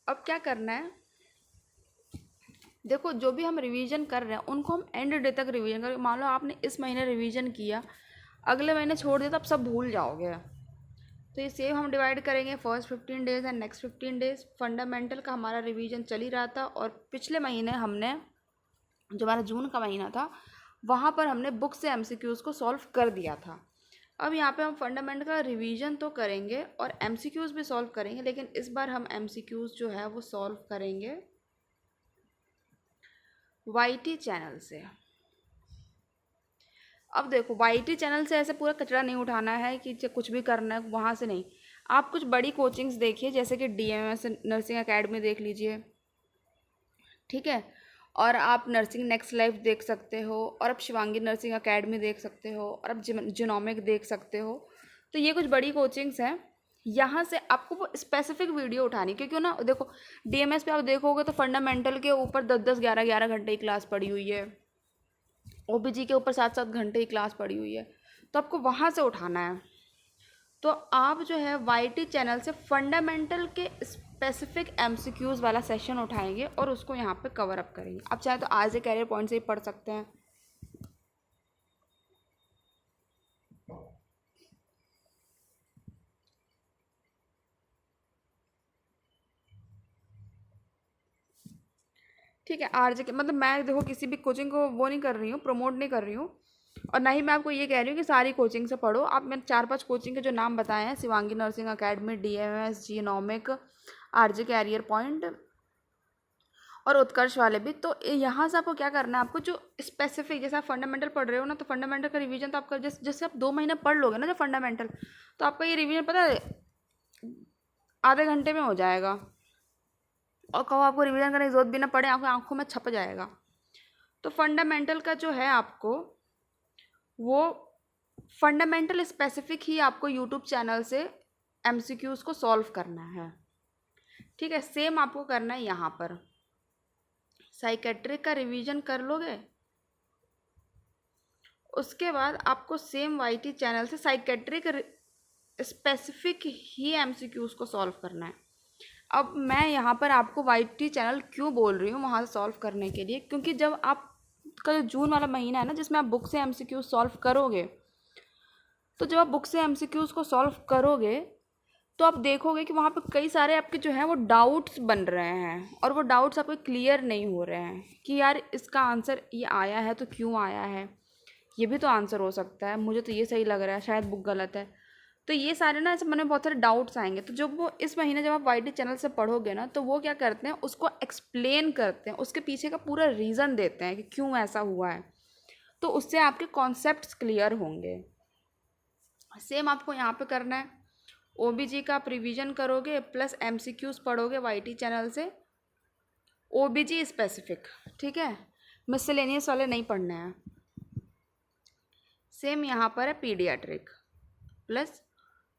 अब क्या करना है, देखो जो भी हम रिवीजन कर रहे हैं उनको हम एंड डे तक रिवीजन करें। मान लो आपने इस महीने रिवीजन किया, अगले महीने छोड़ दिया तो आप सब भूल जाओगे। तो ये सेम हम डिवाइड करेंगे, first 15 days and next 15 days. Fundamental का हमारा रिवीजन चल ही रहा था, और पिछले महीने हमने जो हमारा जून का महीना था वहाँ पर हमने बुक से MCQs को सॉल्व कर दिया था। अब यहाँ पे हम फंडामेंटल का रिवीजन तो करेंगे और MCQs भी सॉल्व करेंगे, लेकिन इस बार हम MCQs जो है वो सॉल्व करेंगे YT चैनल से। अब देखो YT चैनल से ऐसे पूरा कचरा नहीं उठाना है कि कुछ भी करना है वहाँ से, नहीं। आप कुछ बड़ी कोचिंग्स देखिए, जैसे कि DMS नर्सिंग एकेडमी देख लीजिए, ठीक है। और आप नर्सिंग नेक्स्ट लाइफ देख सकते हो, और आप शिवांगी नर्सिंग एकेडमी देख सकते हो, और आप जिनोमिक देख सकते हो। तो ये कुछ बड़ी कोचिंग्स हैं, यहाँ से आपको वो स्पेसिफिक वीडियो उठानी, क्योंकि ना देखो डीएमएस पे आप देखोगे तो फंडामेंटल के ऊपर 10-10 11-11 घंटे की क्लास पड़ी हुई है, ओबीजी के ऊपर 7-7 घंटे की क्लास पड़ी हुई है, तो आपको वहाँ से उठाना है। तो आप जो है वाईटी चैनल से फंडामेंटल के स्पेसिफिक एमसीक्यूज़ वाला सेशन उठाएंगे और उसको यहाँ पे कवर अप करेंगे। आप चाहे तो आज ए कैरियर पॉइंट से ही पढ़ सकते हैं। ठीक है, आरजे के मतलब मैं देखो किसी भी कोचिंग को वो नहीं कर रही हूँ, प्रमोट नहीं कर रही हूँ, और ना ही मैं आपको ये कह रही हूँ कि सारी कोचिंग से पढ़ो। आप मैंने 4-5 कोचिंग के जो नाम बताए हैं, Shivangi nursing academy, DMS, genomic, RJ career point और उत्कर्ष वाले भी, तो यहाँ से आपको क्या करना है, आपको जो स्पेसिफिक, जैसे आप फंडामेंटल पढ़ रहे हो ना, तो फंडामेंटल का रिवीजन तो आपका जैसे आप 2 महीने पढ़ लोगे ना जो फंडामेंटल, तो आपका ये रिवीजन पता है आधे घंटे में हो जाएगा, और कहो आपको रिवीजन करने की जरूरत भी ना पड़े, आपकी आंखों में छप जाएगा। तो फंडामेंटल का जो है आपको वो फंडामेंटल स्पेसिफिक ही आपको यूट्यूब चैनल से एमसीक्यूज़ को सॉल्व करना है। ठीक है, सेम आपको करना है यहाँ पर। साइकेट्रिक का रिवीजन कर लोगे, उसके बाद आपको सेम वाईटी चैनल से साइकेट्रिक स्पेसिफिक ही एमसीक्यूज़ को सॉल्व करना है। अब मैं यहाँ पर आपको वाईटी चैनल क्यों बोल रही हूँ वहाँ से सॉल्व करने के लिए, क्योंकि जब आपका जो जून वाला महीना है ना, जिसमें आप बुक से एमसीक्यूज़ सॉल्व करोगे, तो जब आप बुक से एमसीक्यूज़ को सॉल्व करोगे तो आप देखोगे कि वहाँ पे कई सारे आपके जो हैं वो डाउट्स बन रहे हैं, और वो डाउट्स आपके क्लियर नहीं हो रहे हैं कि यार इसका आंसर ये आया है तो क्यों आया है, ये भी तो आंसर हो सकता है, मुझे तो ये सही लग रहा है, शायद बुक गलत है। तो ये सारे ना ऐसे मन में बहुत सारे डाउट्स आएंगे। तो जब वो इस महीने जब आप वाईटी चैनल से पढ़ोगे ना, तो वो क्या करते हैं, उसको एक्सप्लेन करते हैं, उसके पीछे का पूरा रीज़न देते हैं कि क्यों ऐसा हुआ है, तो उससे आपके कॉन्सेप्ट्स क्लियर होंगे। सेम आपको यहाँ पे करना है, ओबीजी का आप रिवीजन करोगे प्लस एमसीक्यूज़ पढ़ोगे वाईटी चैनल से, ओबीजी स्पेसिफिक, ठीक है, मिसलेनियस वाले नहीं पढ़ने हैं। सेम यहाँ पर है पीडियाट्रिक प्लस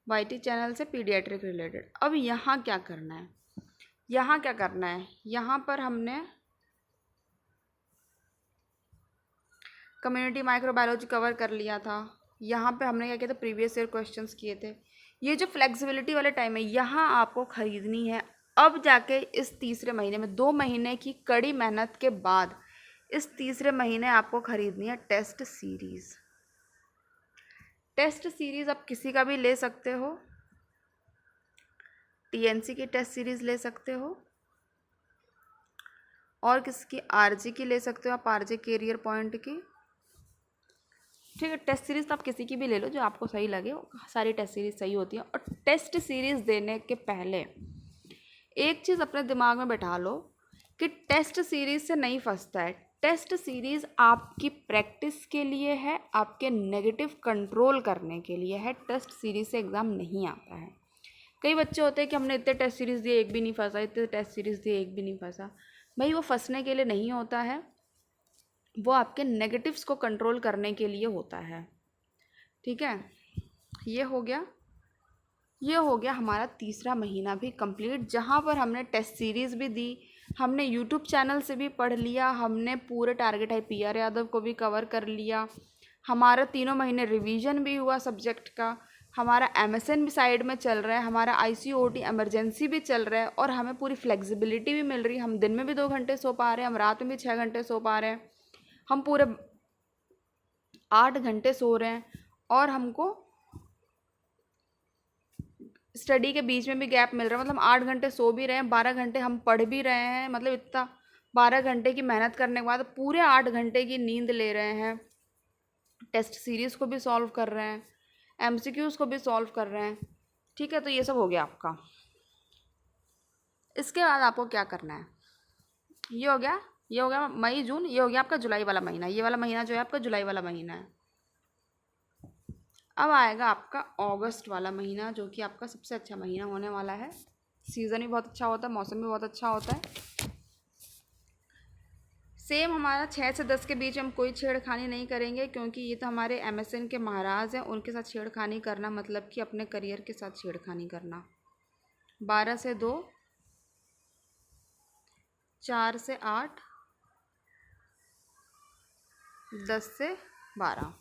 वाईटी चैनल से पीडियाट्रिक रिलेटेड। अब यहाँ क्या करना है, यहाँ क्या करना है, यहाँ पर हमने कम्युनिटी माइक्रोबायोलॉजी कवर कर लिया था, यहाँ पे हमने क्या किया था, प्रीवियस ईयर क्वेश्चंस किए थे। ये जो फ्लेक्सिबिलिटी वाले टाइम है, यहाँ आपको ख़रीदनी है। अब जाके इस तीसरे महीने में 2 महीने की कड़ी मेहनत के बाद इस तीसरे महीने आपको ख़रीदनी है टेस्ट सीरीज़। टेस्ट सीरीज़ आप किसी का भी ले सकते हो, टीएनसी की टेस्ट सीरीज़ ले सकते हो, और किसकी, आरजी की ले सकते हो आप, आरजे कैरियर पॉइंट की। ठीक है, टेस्ट सीरीज़ तो आप किसी की भी ले लो जो आपको सही लगे, सारी टेस्ट सीरीज़ सही होती है। और टेस्ट सीरीज़ देने के पहले एक चीज़ अपने दिमाग में बैठा लो कि टेस्ट सीरीज़ से नहीं फंसता है। टेस्ट सीरीज़ आपकी प्रैक्टिस के लिए है, आपके नेगेटिव कंट्रोल करने के लिए है। टेस्ट सीरीज़ से एग्ज़ाम नहीं आता है। कई बच्चे होते हैं कि हमने इतने टेस्ट सीरीज़ दिए एक भी नहीं फंसा, इतने टेस्ट सीरीज़ दिए एक भी नहीं फंसा। भाई वो फंसने के लिए नहीं होता है, वो आपके नेगेटिव्स को कंट्रोल करने के लिए होता है। ठीक है, ये हो गया हमारा तीसरा महीना भी कंप्लीट, जहाँ पर हमने टेस्ट सीरीज़ भी दी, हमने यूट्यूब चैनल से भी पढ़ लिया, हमने पूरे टारगेट है पीआर यादव को भी कवर कर लिया, हमारा 3 महीने रिवीजन भी हुआ सब्जेक्ट का, हमारा एमएसएन भी साइड में चल रहा है, हमारा आईसीओटी इमरजेंसी भी चल रहा है, और हमें पूरी फ्लेक्सिबिलिटी भी मिल रही है। हम दिन में भी 2 घंटे सो पा रहे हैं, हम रात में भी 6 घंटे सो पा रहे हैं, हम पूरे 8 घंटे सो रहे हैं, और हमको स्टडी के बीच में भी गैप मिल रहा है। मतलब 8 घंटे सो भी रहे हैं, 12 घंटे हम पढ़ भी रहे हैं। मतलब इतना 12 घंटे की मेहनत करने के बाद पूरे 8 घंटे की नींद ले रहे हैं, टेस्ट सीरीज़ को भी सॉल्व कर रहे हैं, एमसीक्यूज़ को भी सॉल्व कर रहे हैं। ठीक है, तो ये सब हो गया आपका। इसके बाद आपको क्या करना है, ये हो गया मई जून, ये हो गया आपका जुलाई वाला महीना। ये वाला महीना जो है आपका जुलाई वाला महीना है। अब आएगा आपका अगस्त वाला महीना, जो कि आपका सबसे अच्छा महीना होने वाला है। सीज़न भी बहुत अच्छा होता है, मौसम भी बहुत अच्छा होता है। सेम हमारा 6 से 10 के बीच हम कोई छेड़खानी नहीं करेंगे, क्योंकि ये तो हमारे MSN के महाराज हैं, उनके साथ छेड़खानी करना मतलब कि अपने करियर के साथ छेड़खानी करना। 12 से 2, 4 से 8, 10 से 12,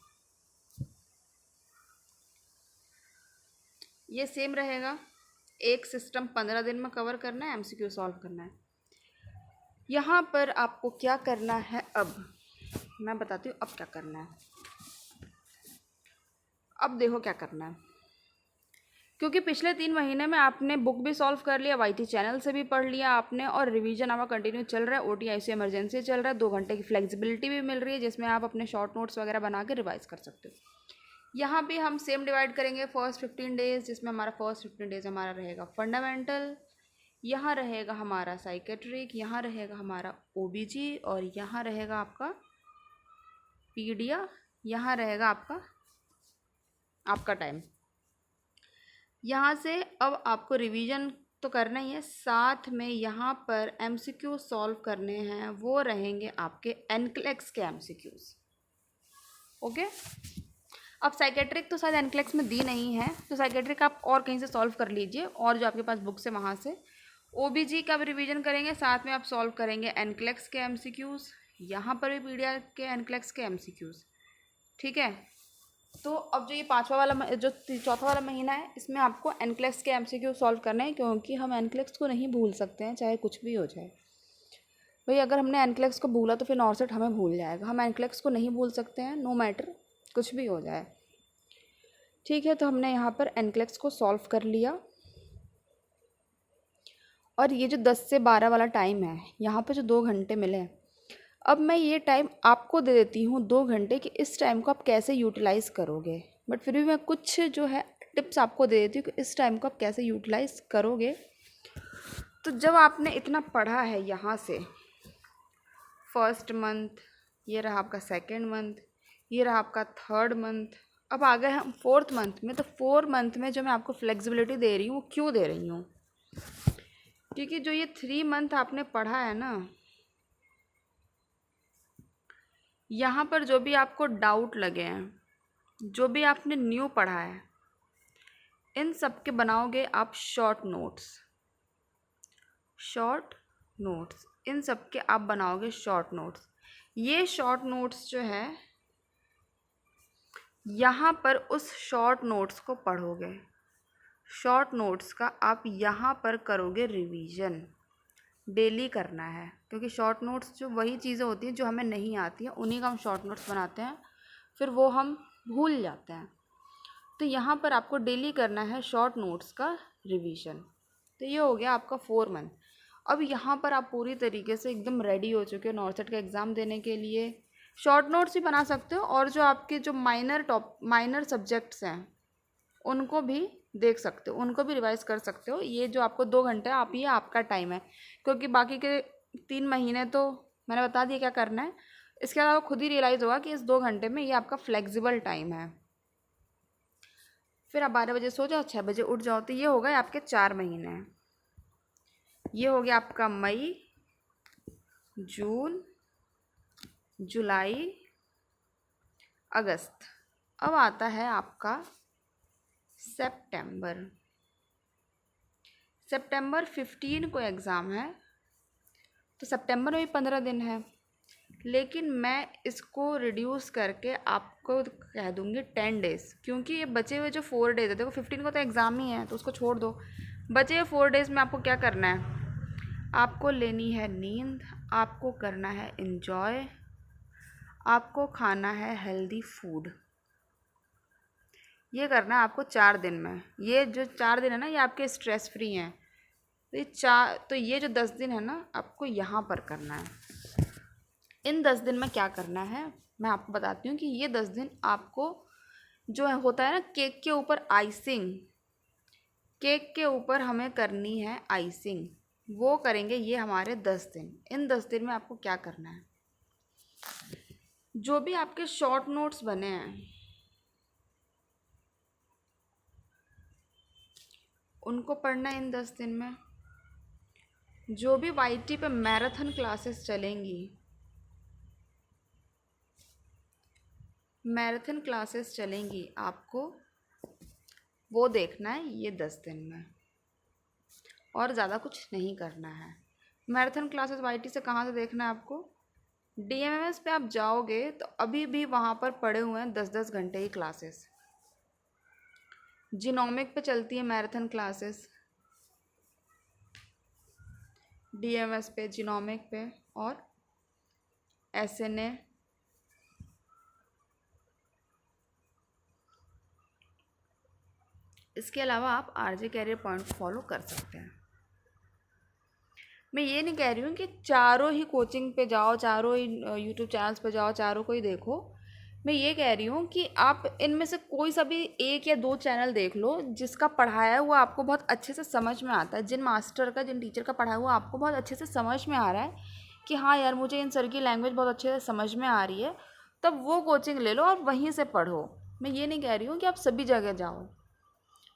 ये सेम रहेगा। एक सिस्टम 15 दिन में कवर करना है, MCQ सॉल्व करना है। यहाँ पर आपको क्या करना है, अब मैं बताती हूँ अब क्या करना है। अब देखो क्या करना है, क्योंकि पिछले 3 महीने में आपने बुक भी सॉल्व कर लिया, YT चैनल से भी पढ़ लिया आपने, और रिवीजन आपका कंटिन्यू चल रहा है, OTIC इमरजेंसी चल रहा है, 2 घंटे की फ्लेक्सिबिलिटी भी मिल रही है जिसमें आप अपने शॉर्ट नोट्स वगैरह बना के रिवाइज कर सकते हो। यहाँ भी हम सेम डिवाइड करेंगे फर्स्ट 15 डेज, जिसमें हमारा फर्स्ट 15 डेज हमारा रहेगा फंडामेंटल, यहाँ रहेगा हमारा साइकेट्रिक, यहाँ रहेगा हमारा OBG, और यहाँ रहेगा आपका पीडिया, यहाँ रहेगा आपका टाइम। यहाँ से अब आपको रिवीजन तो करना ही है, साथ में यहाँ पर MCQ सॉल्व करने हैं, वो रहेंगे आपके NCLEX के MCQs। ओके, अब साइकेट्रिक तो शायद NCLEX में दी नहीं है, तो साइकेट्रिक आप और कहीं से सॉल्व कर लीजिए, और जो आपके पास बुक्स है वहाँ से। OBG का भी रिवीजन करेंगे, साथ में आप सॉल्व करेंगे NCLEX के MCQs, यहाँ पर भी पीडिया के NCLEX के MCQs। ठीक है, तो अब जो ये चौथा वाला महीना है, इसमें आपको NCLEX के MCQ सॉल्व करना है, क्योंकि हम NCLEX को नहीं भूल सकते हैं चाहे कुछ भी हो जाए। भाई अगर हमने NCLEX को भूला तो फिर नॉर्सेट हमें भूल जाएगा, हम NCLEX को नहीं भूल सकते हैं, नो मैटर कुछ भी हो जाए। ठीक है, तो हमने यहाँ पर NCLEX को सॉल्व कर लिया, और ये जो 10 से 12 वाला टाइम है, यहाँ पर जो 2 घंटे मिले, अब मैं ये टाइम आपको दे देती हूँ 2 घंटे कि इस टाइम को आप कैसे यूटिलाइज़ करोगे, बट फिर भी मैं कुछ जो है टिप्स आपको दे देती हूँ कि इस टाइम को आप कैसे यूटिलाइज़ करोगे। तो जब आपने इतना पढ़ा है, यहाँ से फर्स्ट मंथ, ये रहा आपका सेकेंड मंथ, ये रहा आपका थर्ड मंथ, अब आ गए हम 4th मंथ में। तो 4 मंथ में जो मैं आपको फ्लेक्सिबिलिटी दे रही हूँ वो क्यों दे रही हूँ, क्योंकि जो ये 3 मंथ आपने पढ़ा है ना, यहाँ पर जो भी आपको डाउट लगे हैं, जो भी आपने न्यू पढ़ा है, इन सब के बनाओगे आप शॉर्ट नोट्स, इन सब के आप बनाओगे शॉर्ट नोट्स। ये शॉर्ट नोट्स जो है, यहाँ पर उस शॉर्ट नोट्स को पढ़ोगे, शॉर्ट नोट्स का आप यहाँ पर करोगे रिवीजन, डेली करना है, क्योंकि शॉर्ट नोट्स जो वही चीज़ें होती हैं जो हमें नहीं आती हैं, उन्हीं का हम शॉर्ट नोट्स बनाते हैं, फिर वो हम भूल जाते हैं। तो यहाँ पर आपको डेली करना है शॉर्ट नोट्स का रिवीजन। तो ये हो गया आपका 4 मंथ। अब यहाँ पर आप पूरी तरीके से एकदम रेडी हो चुके हो नॉर्सेट का एग्ज़ाम देने के लिए। शॉर्ट नोट्स भी बना सकते हो, और जो आपके जो माइनर सब्जेक्ट्स हैं उनको भी देख सकते हो, उनको भी रिवाइज कर सकते हो। ये जो आपको 2 घंटे आप, ये आपका टाइम है, क्योंकि बाकी के 3 महीने तो मैंने बता दिया क्या करना है। इसके अलावा खुद ही रियलाइज़ होगा कि इस 2 घंटे में ये आपका फ्लेक्सिबल टाइम है। फिर आप 12 बजे सो जाओ, 6 बजे उठ जाओ। तो ये हो गए आपके 4 महीने। ये हो गया आपका मई, जून, जुलाई, अगस्त। अब आता है आपका सितंबर 15 को एग्ज़ाम है, तो सितंबर में भी 15 दिन है, लेकिन मैं इसको रिड्यूस करके आपको कह दूँगी 10 डेज़, क्योंकि ये बचे हुए जो 4 डेज़ है, देखो 15 को तो एग्ज़ाम ही है तो उसको छोड़ दो। बचे हुए 4 डेज़ में आपको क्या करना है, आपको लेनी है नींद, आपको करना है एंजॉय, आपको खाना है हेल्दी फूड। ये करना है आपको 4 दिन में। ये जो 4 दिन है ना, ये आपके स्ट्रेस फ्री हैं। तो ये जो 10 दिन है ना, आपको यहाँ पर करना है। इन 10 दिन में क्या करना है मैं आपको बताती हूँ कि ये 10 दिन आपको जो है होता है ना, केक के ऊपर आइसिंग, केक के ऊपर हमें करनी है आइसिंग, वो करेंगे ये हमारे 10 दिन। इन 10 दिन में आपको क्या करना है, जो भी आपके शॉर्ट नोट्स बने हैं उनको पढ़ना है इन 10 दिन में। जो भी YT पे मैराथन क्लासेस चलेंगी मैराथन क्लासेस चलेंगी, आपको वो देखना है ये 10 दिन में, और ज़्यादा कुछ नहीं करना है। मैराथन क्लासेस वाईटी से कहाँ से देखना है आपको? डीएमएमएस पे आप जाओगे तो अभी भी वहाँ पर पड़े हुए हैं 10-10 घंटे की क्लासेस। जीनोमिक पे चलती है मैराथन क्लासेस, डीएमएस पे, जीनोमिक पे और एसएनए, इसके अलावा आप आरजे कैरियर पॉइंट फॉलो कर सकते हैं। मैं ये नहीं कह रही हूँ कि चारों ही कोचिंग पे जाओ, चारों ही यूट्यूब चैनल्स पे जाओ, चारों को ही देखो। मैं ये कह रही हूँ कि आप इनमें से कोई सा भी 1 या 2 चैनल देख लो जिसका पढ़ाया हुआ आपको बहुत अच्छे से समझ में आता है, जिन मास्टर का, जिन टीचर का पढ़ाया हुआ आपको बहुत अच्छे से समझ में आ रहा है कि हाँ यार मुझे इन सर की लैंग्वेज बहुत अच्छे से समझ में आ रही है, तब वो कोचिंग ले लो और वहीं से पढ़ो। मैं ये नहीं कह रही हूँ कि आप सभी जगह जाओ,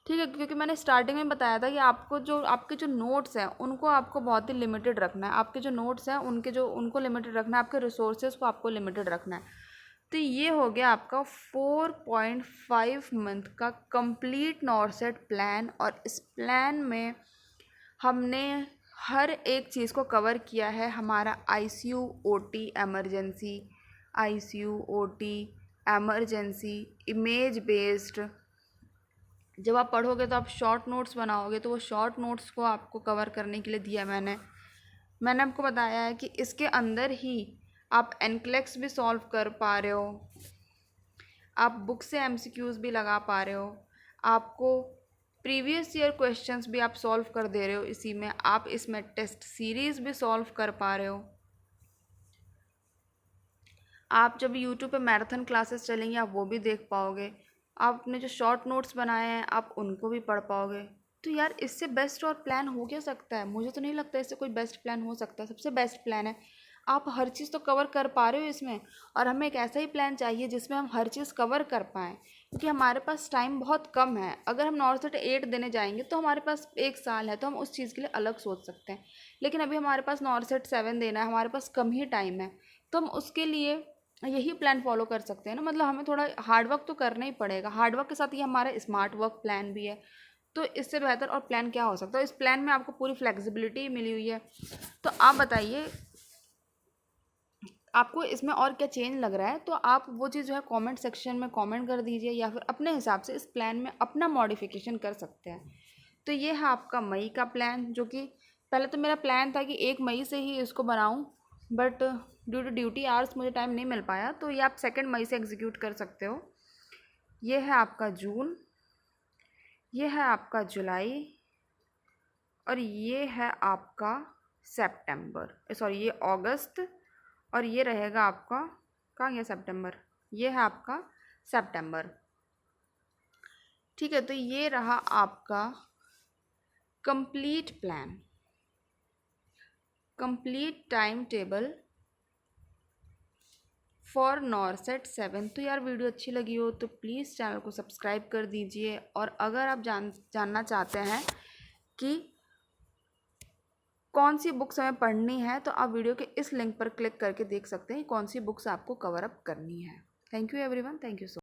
ठीक है, क्योंकि मैंने स्टार्टिंग में बताया था कि आपको जो आपके जो नोट्स हैं उनको आपको बहुत ही लिमिटेड रखना है, आपके जो नोट्स हैं उनको लिमिटेड रखना है, आपके रिसोर्सेज को आपको लिमिटेड रखना है। तो ये हो गया आपका 4.5 मंथ का कंप्लीट नॉरसेट प्लान, और इस प्लान में हमने हर एक चीज़ को कवर किया है। हमारा ICU OT emergency, ICU OT emergency, image based, जब आप पढ़ोगे तो आप शॉर्ट नोट्स बनाओगे, तो वो शॉर्ट नोट्स को आपको कवर करने के लिए दिया मैंने आपको बताया है कि इसके अंदर ही आप एनक्लेक्स भी सॉल्व कर पा रहे हो, आप बुक से एमसीक्यूज़ भी लगा पा रहे हो, आपको प्रीवियस ईयर क्वेश्चंस भी आप सॉल्व कर दे रहे हो इसी में, आप इसमें टेस्ट सीरीज़ भी सॉल्व कर पा रहे हो। आप जब यूट्यूब पे मैराथन क्लासेस चलेंगी आप वो भी देख पाओगे, आप अपने जो शॉर्ट नोट्स बनाए हैं आप उनको भी पढ़ पाओगे। तो यार इससे बेस्ट और प्लान हो क्या सकता है? मुझे तो नहीं लगता इससे कोई बेस्ट प्लान हो सकता है। सबसे बेस्ट प्लान है, आप हर चीज़ तो कवर कर पा रहे हो इसमें, और हमें एक ऐसा ही प्लान चाहिए जिसमें हम हर चीज़ कवर कर पाएँ, क्योंकि हमारे पास टाइम बहुत कम है। अगर हम नॉर्सेट 8 देने जाएंगे तो हमारे पास 1 साल है, तो हम उस चीज़ के लिए अलग सोच सकते हैं। लेकिन अभी हमारे पास नॉर्सेट 7 देना है, हमारे पास कम ही टाइम है, तो हम उसके लिए यही प्लान फॉलो कर सकते हैं ना। मतलब हमें थोड़ा हार्ड वर्क तो करना ही पड़ेगा, हार्ड वर्क के साथ ये हमारा स्मार्ट वर्क प्लान भी है। तो इससे बेहतर और प्लान क्या हो सकता है? इस प्लान में आपको पूरी फ्लेक्सिबिलिटी मिली हुई है। तो आप बताइए आपको इसमें और क्या चेंज लग रहा है? तो आप वो चीज़ जो है कमेंट सेक्शन में कमेंट कर दीजिए, या फिर अपने हिसाब से इस प्लान में अपना मॉडिफिकेशन कर सकते हैं। तो ये है आपका मई का प्लान, जो कि पहले तो मेरा प्लान था कि 1 मई से ही इसको बनाऊं, but due to duty hours मुझे टाइम नहीं मिल पाया, तो ये आप 2 मई से एग्जीक्यूट कर सकते हो। ये है आपका जून, ये है आपका जुलाई, और ये है आपका सितंबर, सॉरी ये अगस्त, और ये रहेगा आपका, कहाँ गया सितंबर, ये है आपका सितंबर। ठीक है, तो ये रहा आपका complete plan, complete time table for NORCET 7। तो यार वीडियो अच्छी लगी हो तो प्लीज़ चैनल को सब्सक्राइब कर दीजिए, और अगर आप जानना चाहते हैं कि कौन सी बुक्स हमें पढ़नी है तो आप वीडियो के इस लिंक पर क्लिक करके देख सकते हैं कौन सी बुक्स आपको कवर अप करनी है। Thank you everyone, thank you so